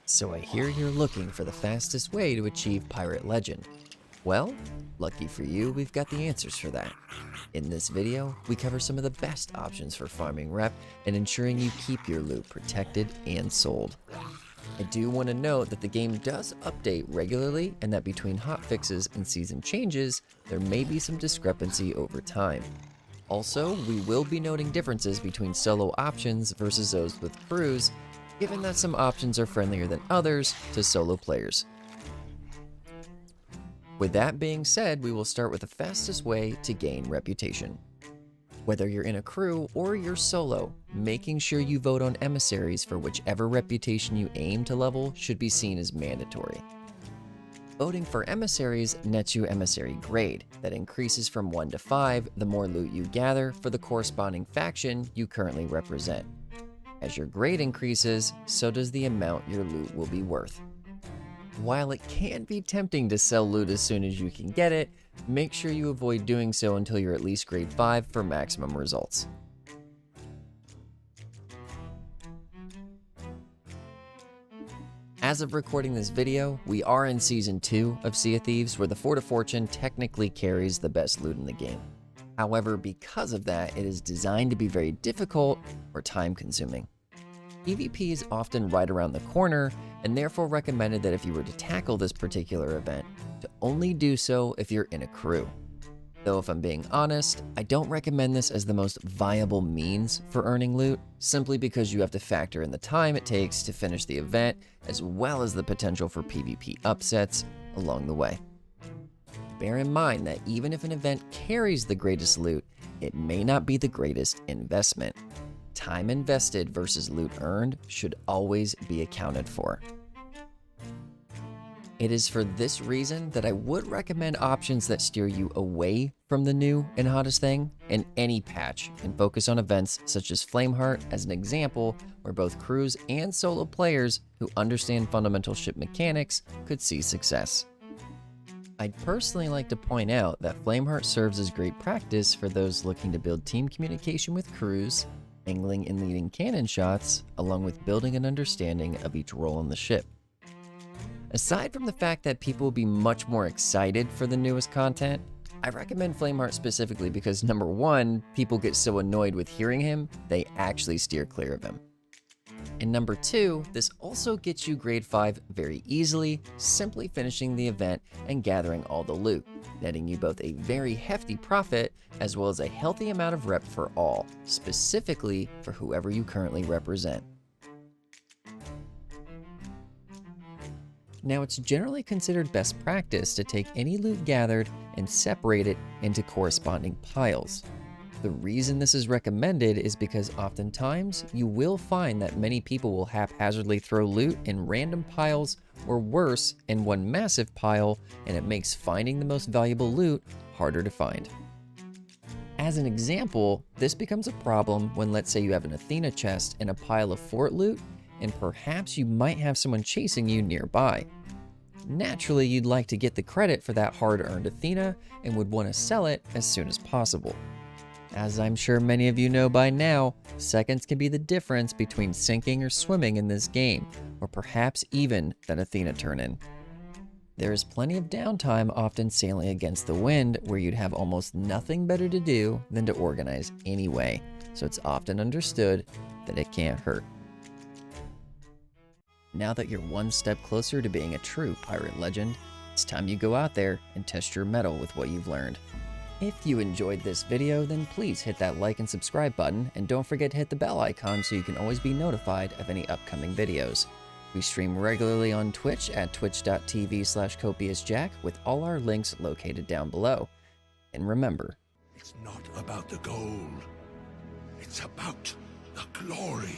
So I hear you're looking for the fastest way to achieve Pirate Legend. Well, lucky for you, we've got the answers for that. In this video, we cover some of the best options for farming rep and ensuring you keep your loot protected and sold. I do want to note that the game does update regularly and that between hotfixes and season changes, there may be some discrepancy over time. Also, we will be noting differences between solo options versus those with crews, given that some options are friendlier than others to solo players. With that being said, we will start with the fastest way to gain reputation. Whether you're in a crew or you're solo, making sure you vote on emissaries for whichever reputation you aim to level should be seen as mandatory. Voting for emissaries nets you emissary grade that increases from 1 to 5 the more loot you gather for the corresponding faction you currently represent. As your grade increases, so does the amount your loot will be worth. While it can be tempting to sell loot as soon as you can get it, make sure you avoid doing so until you're at least grade 5 for maximum results. As of recording this video, we are in Season 2 of Sea of Thieves, where the Fort of Fortune technically carries the best loot in the game. However, because of that, it is designed to be very difficult or time-consuming. PvP is often right around the corner, and therefore recommended that if you were to tackle this particular event, to only do so if you're in a crew. Though if I'm being honest, I don't recommend this as the most viable means for earning loot, simply because you have to factor in the time it takes to finish the event, as well as the potential for PvP upsets along the way. Bear in mind that even if an event carries the greatest loot, it may not be the greatest investment. Time invested versus loot earned should always be accounted for. It is for this reason that I would recommend options that steer you away from the new and hottest thing in any patch and focus on events such as Flameheart as an example, where both crews and solo players who understand fundamental ship mechanics could see success. I'd personally like to point out that Flameheart serves as great practice for those looking to build team communication with crews, angling and leading cannon shots, along with building an understanding of each role on the ship. Aside from the fact that people will be much more excited for the newest content, I recommend Flameheart specifically because number 1, people get so annoyed with hearing him, they actually steer clear of him. And number 2, this also gets you grade 5 very easily, simply finishing the event and gathering all the loot, netting you both a very hefty profit as well as a healthy amount of rep for all, specifically for whoever you currently represent. Now, it's generally considered best practice to take any loot gathered and separate it into corresponding piles. The reason this is recommended is because oftentimes you will find that many people will haphazardly throw loot in random piles or worse, in one massive pile, and it makes finding the most valuable loot harder to find. As an example, this becomes a problem when, let's say, you have an Athena chest and a pile of fort loot, and perhaps you might have someone chasing you nearby. Naturally, you'd like to get the credit for that hard-earned Athena and would want to sell it as soon as possible. As I'm sure many of you know by now, seconds can be the difference between sinking or swimming in this game, or perhaps even that Athena turn-in. There is plenty of downtime often sailing against the wind, where you'd have almost nothing better to do than to organize anyway, so it's often understood that it can't hurt. Now that you're one step closer to being a true pirate legend, it's time you go out there and test your mettle with what you've learned. If you enjoyed this video, then please hit that like and subscribe button, and don't forget to hit the bell icon so you can always be notified of any upcoming videos. We stream regularly on Twitch at twitch.tv/CopiousJack, with all our links located down below. And remember, it's not about the gold, it's about the glory.